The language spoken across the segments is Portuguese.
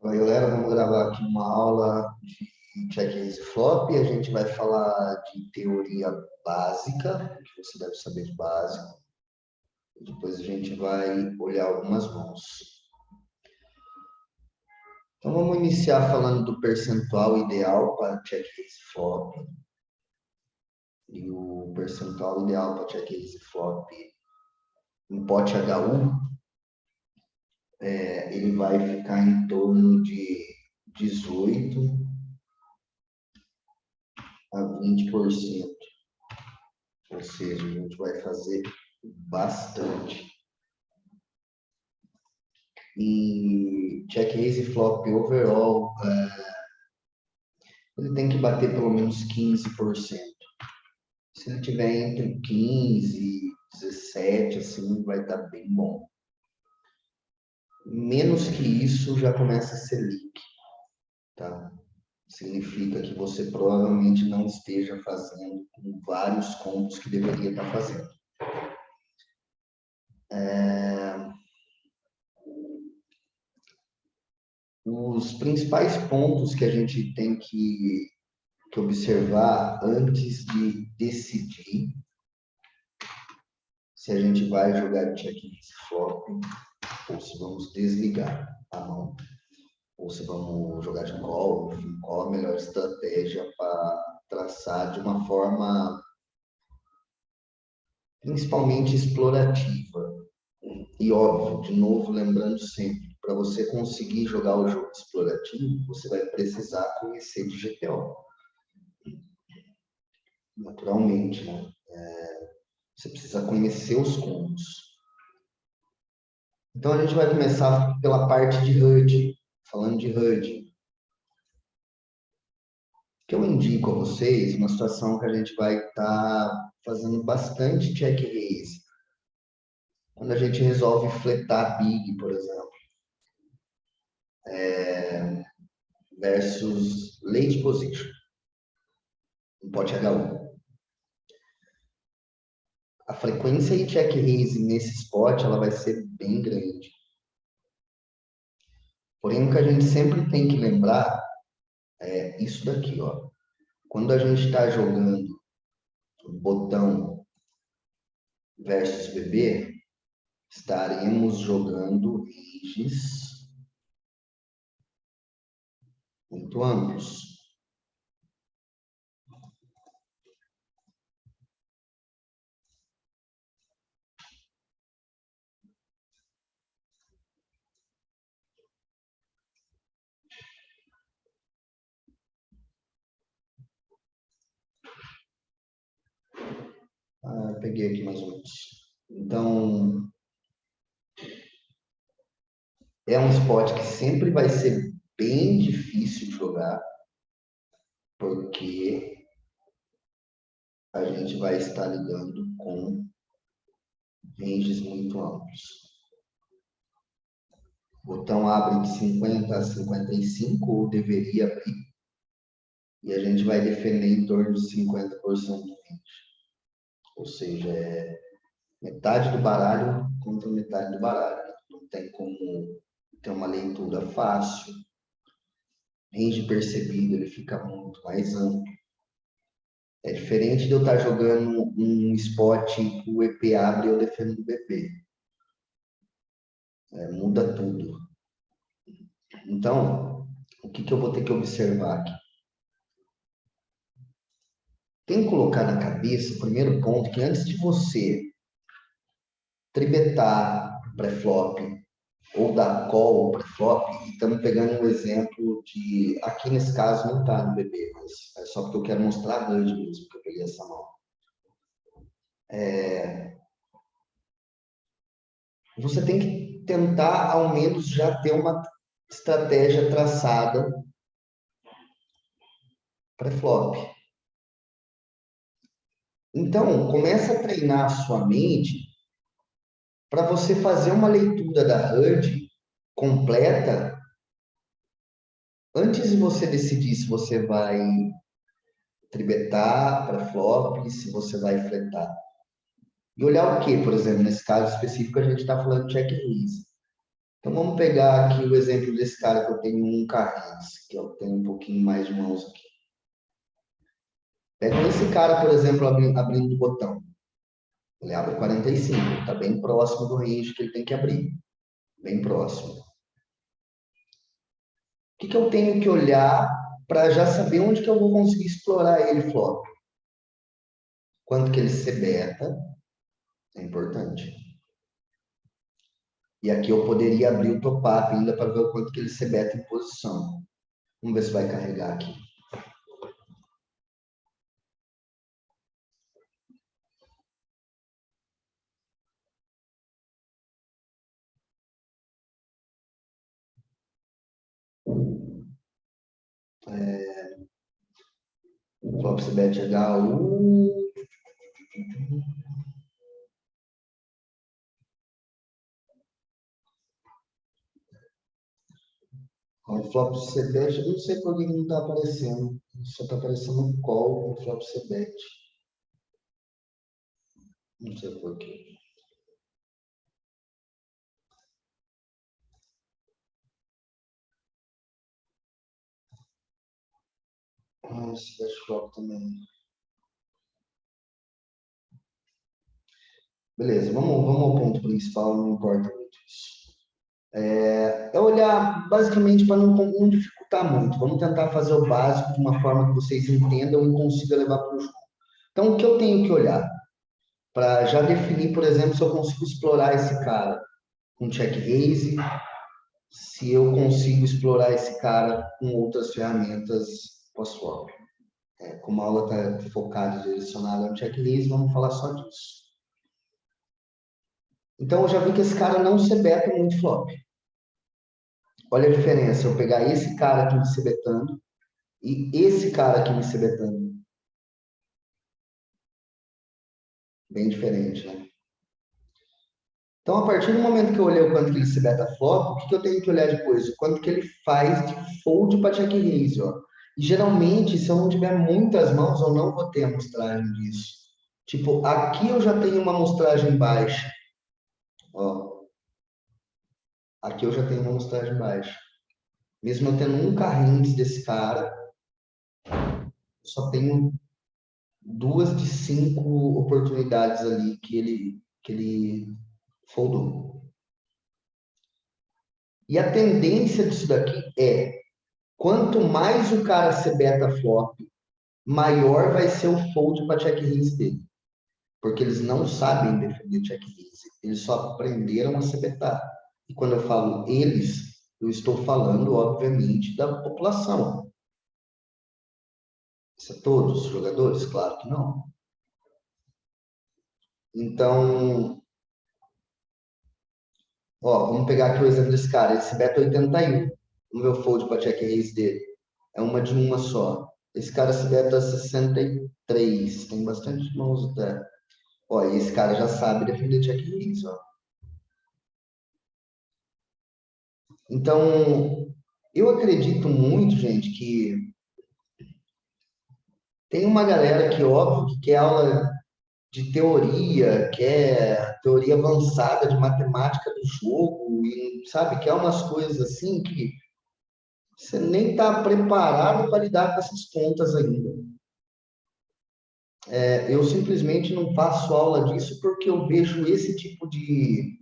Oi, galera, vamos gravar aqui uma aula de check raise flop. A gente vai falar de teoria básica, que você deve saber de básico. Depois a gente vai olhar algumas mãos. Então vamos iniciar falando do percentual ideal para check raise flop. E o percentual ideal para check raise flop em pote HU, ele vai ficar em torno de 18 a 20%. Ou seja, a gente vai fazer bastante. E check raise flop overall, ele tem que bater pelo menos 15%. Se ele tiver entre 15 e 17, assim, vai estar bem bom. Menos que isso já começa a ser leak, tá? Significa que você provavelmente não esteja fazendo com vários combos que deveria estar fazendo. Os principais pontos que a gente tem que observar antes de decidir se a gente vai jogar de check raise flop ou se vamos desligar a mão ou se vamos jogar de call, enfim, qual a melhor estratégia para traçar de uma forma principalmente explorativa. E óbvio, de novo, lembrando sempre, para você conseguir jogar o jogo explorativo, você vai precisar conhecer de GTO. Naturalmente, né? Você precisa conhecer os combos. Então a gente vai começar pela parte de HUD, falando de HUD. O que eu indico a vocês, uma situação que a gente vai estar fazendo bastante check raise. Quando a gente resolve fletar big, por exemplo, versus late position, em pote HU. A frequência de check raise nesse spot ela vai ser bem grande. Porém, o que a gente sempre tem que lembrar é isso daqui, ó. Quando a gente está jogando botão versus BB, estaremos jogando ranges muito amplos. Peguei aqui mais ou menos. Então, é um spot que sempre vai ser bem difícil de jogar, porque a gente vai estar lidando com ranges muito amplos. O botão abre de 50 a 55, ou deveria abrir, e a gente vai defender em torno de 50% do range. Ou seja, é metade do baralho contra metade do baralho. Não tem como ter uma leitura fácil. Range percebido, ele fica muito mais amplo. É diferente de eu estar jogando um spot que o EP abre e eu defendo o BP. Muda tudo. Então, o que eu vou ter que observar aqui? Tem que colocar na cabeça o primeiro ponto, que antes de você tribetar pré-flop ou dar call pré-flop, e estamos pegando um exemplo de, aqui nesse caso não está no BB, mas é só porque eu quero mostrar a HUD mesmo, que eu peguei essa mão. Você tem que tentar, ao menos, já ter uma estratégia traçada pré-flop. Então, começa a treinar a sua mente para você fazer uma leitura da HUD completa antes de você decidir se você vai tribetar para flop, se você vai fletar. E olhar o que, por exemplo, nesse caso específico a gente está falando de check raise. Então vamos pegar aqui o exemplo desse cara que eu tenho um carrinhos, que eu tenho um pouquinho mais de mãos aqui. Pega esse cara, por exemplo, abrindo o botão. Ele abre 45, está bem próximo do range que ele tem que abrir. Bem próximo. O que eu tenho que olhar para já saber onde que eu vou conseguir explorar ele flop? Quanto que ele se beta, é importante. E aqui eu poderia abrir o top-up ainda para ver o quanto que ele se beta em posição. Vamos ver se vai carregar aqui. Flop se bet HU. O flop CBET, eu não sei por que não está aparecendo. Só está aparecendo um call com o flop CBET. Não sei por quê. Esse dash flop também. Beleza, vamos ao ponto principal, não importa muito isso. É olhar basicamente para não dificultar muito. Vamos tentar fazer o básico de uma forma que vocês entendam e consigam levar para o jogo. Então, o que eu tenho que olhar? Para já definir, por exemplo, se eu consigo explorar esse cara com check raise, se eu consigo explorar esse cara com outras ferramentas pós-flop. Como a aula está focada e direcionada no check raise, vamos falar só disso. Então, eu já vi que esse cara não se beta muito flop. Olha a diferença, eu pegar esse cara aqui me cebetando e esse cara aqui me cebetando. Bem diferente, né? Então, a partir do momento que eu olhei o quanto que ele se beta flop, o que eu tenho que olhar depois? O quanto que ele faz de fold para check raise, ó. E geralmente, se eu não tiver muitas mãos, eu não vou ter amostragem disso. Tipo, aqui eu já tenho uma amostragem baixa. Ó, aqui eu já tenho uma amostragem baixa. Mesmo eu tendo um carrinho desse cara, eu só tenho 2 de 5 oportunidades ali que ele foldou. E a tendência disso daqui é, quanto mais o cara se beta flop, maior vai ser o fold para check raise dele. Porque eles não sabem defender check raise. Eles só aprenderam a se betar. E quando eu falo eles, eu estou falando, obviamente, da população. Isso é todos os jogadores? Claro que não. Então, ó, vamos pegar aqui o exemplo desse cara. Esse beta 81. Vamos ver o fold para check raise dele. É uma de uma só. Esse cara se beta 63. Tem bastante mãos até. Ó, e esse cara já sabe defender check raise, ó. Então, eu acredito muito, gente, que tem uma galera que, óbvio, que quer aula de teoria, quer teoria avançada de matemática do jogo, e, sabe, quer umas coisas assim que você nem está preparado para lidar com essas contas ainda. Eu simplesmente não faço aula disso porque eu vejo esse tipo de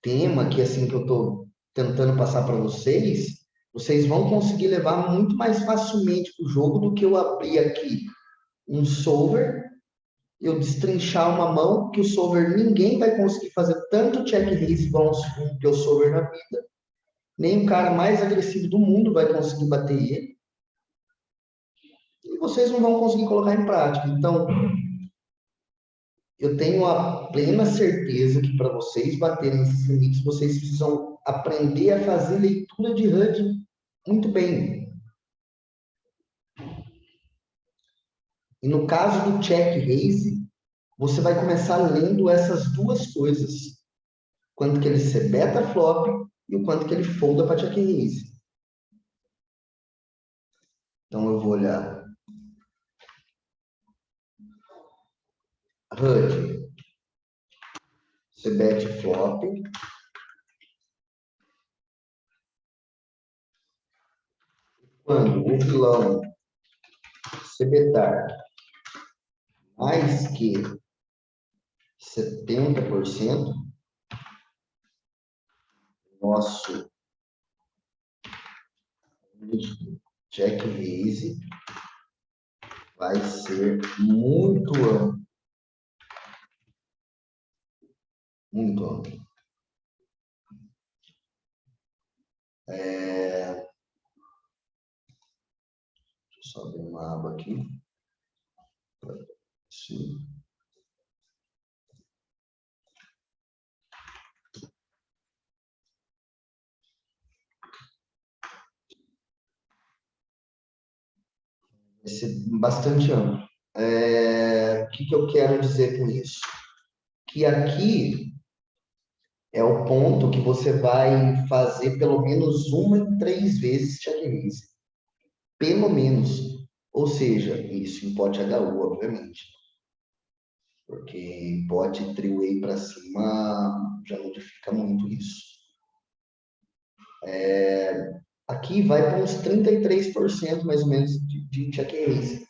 tema que assim que eu estou tentando passar para vocês, vocês vão conseguir levar muito mais facilmente para o jogo do que eu abrir aqui um solver, eu destrinchar uma mão que o solver ninguém vai conseguir fazer tanto check raise igual que o solver na vida. Nem o cara mais agressivo do mundo vai conseguir bater ele. E vocês não vão conseguir colocar em prática. Então, eu tenho a plena certeza que para vocês baterem esses limites, vocês precisam aprender a fazer leitura de HUD muito bem. E no caso do check raise, você vai começar lendo essas duas coisas. Quanto que ele se beta flop e o quanto que ele folda para check raise. Então eu vou olhar HUD. Você bet flop. Quando o vilão se betar mais que 70%, nosso check raise vai ser muito amplo. Muito amplo. Deixa eu só abrir uma aba aqui. Sim. Vai ser bastante amplo. O que eu quero dizer com isso? Que aqui é o ponto que você vai fazer pelo menos 1 em 3 vezes check raise. Pelo menos. Ou seja, isso em pote HU, obviamente. Porque em pote three-way para cima já modifica muito isso. Aqui vai para uns 33% mais ou menos de check raise.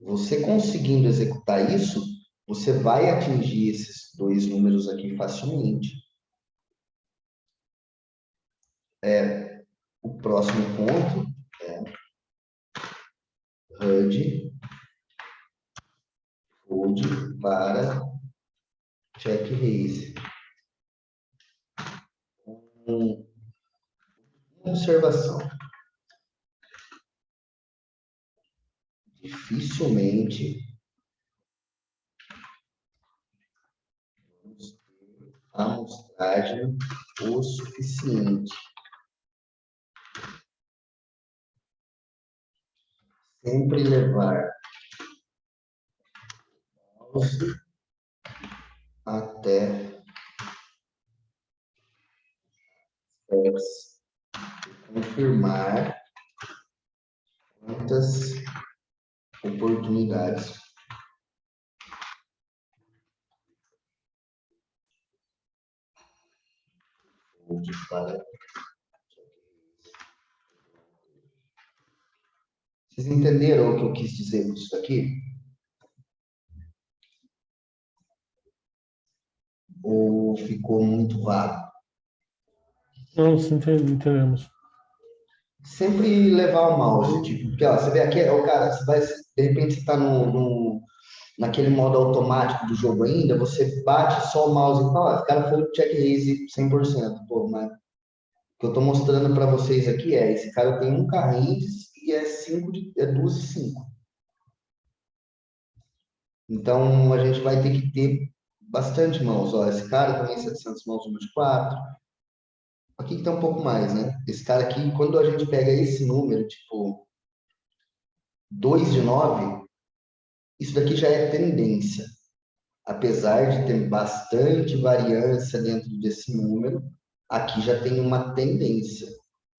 Você conseguindo executar isso, você vai atingir esses dois números aqui facilmente. O próximo ponto é HUD fold para check raise. Uma observação. Dificilmente vamos ter amostragem o suficiente. Sempre levar mouse até steps e confirmar quantas oportunidades para. Vocês entenderam o que eu quis dizer com isso daqui? Ou ficou muito vago? Não, sim, entendemos. Sempre levar o mouse, tipo, porque ó, você vê aqui, ó, cara, você vai, de repente você está naquele modo automático do jogo ainda, você bate só o mouse e fala, esse cara foi o check raise 100%. Pô, mas o que eu estou mostrando para vocês aqui esse cara tem um carrinho e é 2 e 5. Então, a gente vai ter que ter bastante mãos. Ó, esse cara também 700 mãos, 1 de 4. Aqui que tá um pouco mais, né? Esse cara aqui, quando a gente pega esse número, tipo 2 de 9, isso daqui já é tendência. Apesar de ter bastante variância dentro desse número, aqui já tem uma tendência.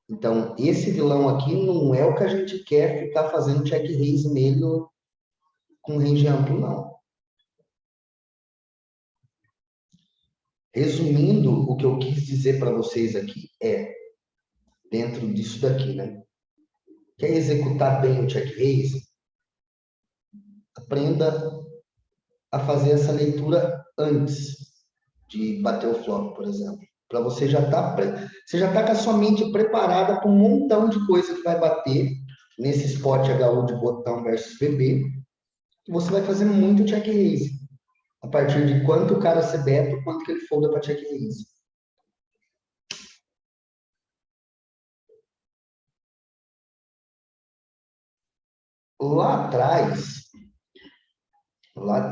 Então, esse vilão aqui não é o que a gente quer ficar fazendo check raise nele com range amplo, não. Resumindo, o que eu quis dizer para vocês aqui dentro disso daqui, né? Quer executar bem o check raise? Aprenda a fazer essa leitura antes de bater o flop, por exemplo. Para você você já tá com a sua mente preparada para um montão de coisa que vai bater nesse spot HU de botão versus VB. E você vai fazer muito check raise. A partir de quanto o cara se beta, quanto que ele folda para check raise. Lá atrás,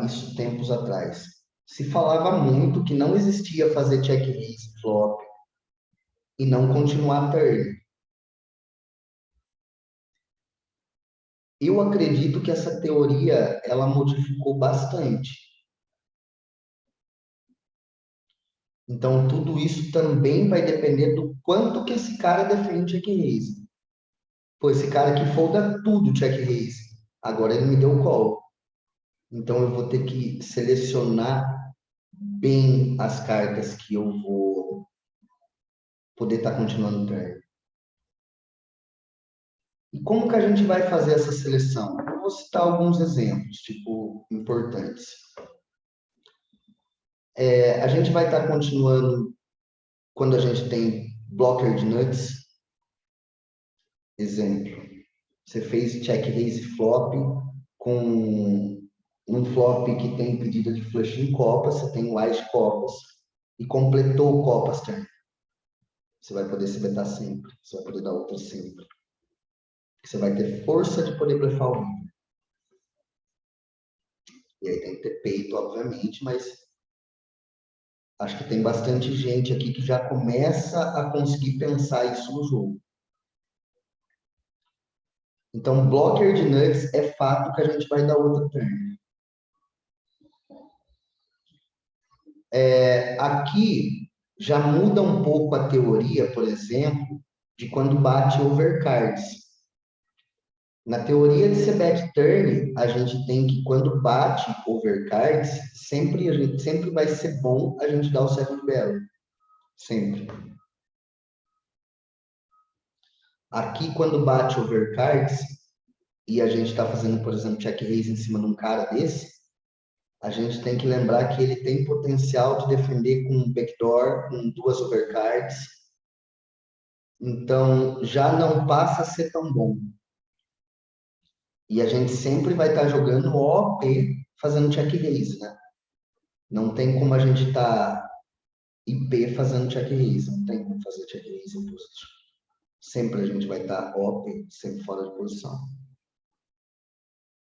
isso tempos atrás, se falava muito que não existia fazer check raise flop e não continuar turn. Eu acredito que essa teoria ela modificou bastante. Então, tudo isso também vai depender do quanto que esse cara defende check raise. Pô, esse cara aqui folda tudo check raise. Agora ele me deu call. Então, eu vou ter que selecionar bem as cartas que eu vou poder estar continuando o turn. E como que a gente vai fazer essa seleção? Eu vou citar alguns exemplos, tipo, importantes. A gente vai estar continuando quando a gente tem blocker de nuts. Exemplo, você fez check raise flop com um flop que tem pedida de flush em copas, você tem white copas e completou o copas turn. Você vai poder se betar sempre, você vai poder dar outra sempre. Você vai ter força de poder blefar o river. E aí tem que ter peito, obviamente, mas acho que tem bastante gente aqui que já começa a conseguir pensar isso no jogo. Então, blocker de nuts é fato que a gente vai dar outra turn. Aqui já muda um pouco a teoria, por exemplo, de quando bate overcards. Na teoria de bet turn, a gente tem que, quando bate overcards, sempre vai ser bom a gente dar o second barrel. Sempre. Aqui, quando bate overcards, e a gente está fazendo, por exemplo, check raise em cima de um cara desse, a gente tem que lembrar que ele tem potencial de defender com backdoor, com 2 overcards. Então, já não passa a ser tão bom. E a gente sempre vai estar jogando OP fazendo check raise, né? Não tem como a gente estar IP fazendo check raise, não tem como fazer check raise em position. Sempre a gente vai estar OP, sempre fora de posição.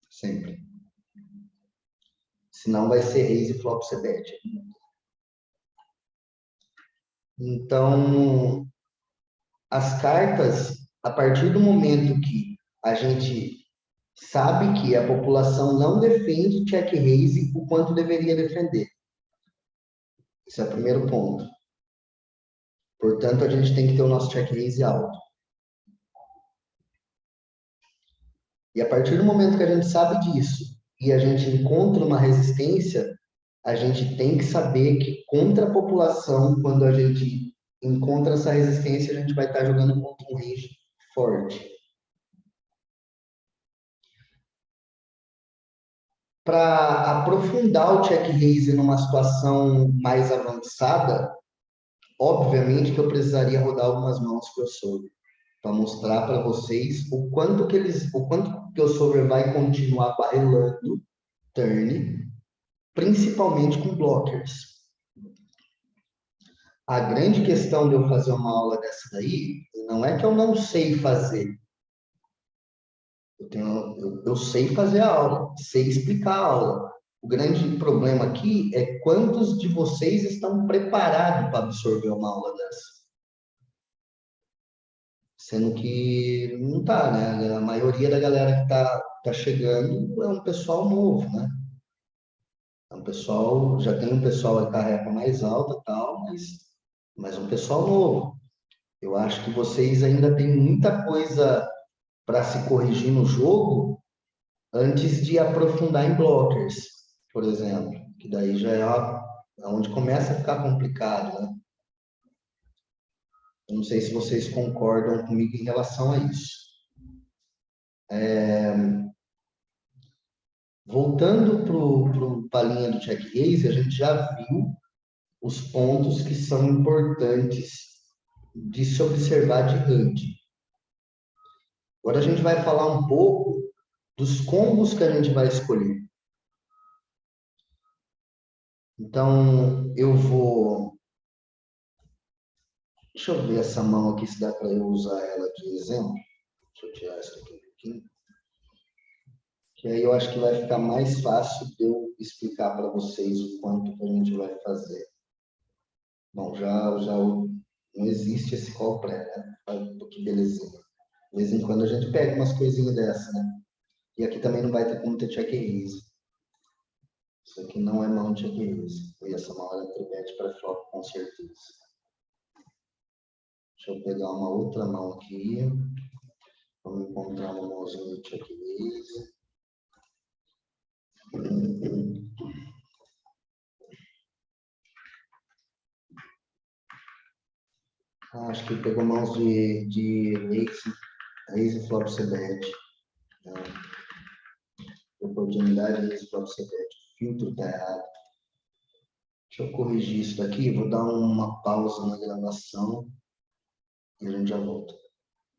Sempre. Senão vai ser raise flop bet. Então, as cartas, a partir do momento que a gente sabe que a população não defende check raise o quanto deveria defender. Esse é o primeiro ponto. Portanto, a gente tem que ter o nosso check raise alto. E a partir do momento que a gente sabe disso e a gente encontra uma resistência, a gente tem que saber que contra a população, quando a gente encontra essa resistência, a gente vai estar jogando contra um range forte. Para aprofundar o check raise numa situação mais avançada, obviamente que eu precisaria rodar algumas mãos crossover para mostrar para vocês o quanto que o crossover vai continuar barrelando turn, principalmente com blockers. A grande questão de eu fazer uma aula dessa daí não é que eu não sei fazer. Eu sei fazer a aula, sei explicar a aula. O grande problema aqui é quantos de vocês estão preparados para absorver uma aula dessa. Sendo que não está, né? A maioria da galera que tá chegando é um pessoal novo, né? É um pessoal, já tem um pessoal que carrega mais alta e tal, mas um pessoal novo. Eu acho que vocês ainda têm muita coisa para se corrigir no jogo antes de aprofundar em blockers, por exemplo, que daí já é onde começa a ficar complicado, né? Eu não sei se vocês concordam comigo em relação a isso. Voltando para a linha do check raise, a gente já viu os pontos que são importantes de se observar de hunting. Agora a gente vai falar um pouco dos combos que a gente vai escolher. Então, deixa eu ver essa mão aqui, se dá para eu usar ela de exemplo. Deixa eu tirar isso aqui um pouquinho. Que aí eu acho que vai ficar mais fácil de eu explicar para vocês o quanto que a gente vai fazer. Bom, não existe esse call pré, né? Que belezinha. De vez em quando a gente pega umas coisinhas dessa, né? E aqui também não vai ter como ter check raise. Isso aqui não é mão de check raise. Eu ia somar uma tribet para flop com certeza. Deixa eu pegar uma outra mão aqui. Vamos encontrar uma mãozinha de check raise. Acho que pegou mãos de Lazy Flop Sebet. Oportunidade Lazy Flop Sebet. O filtro está errado. Deixa eu corrigir isso daqui. Vou dar uma pausa na gravação e a gente já volta.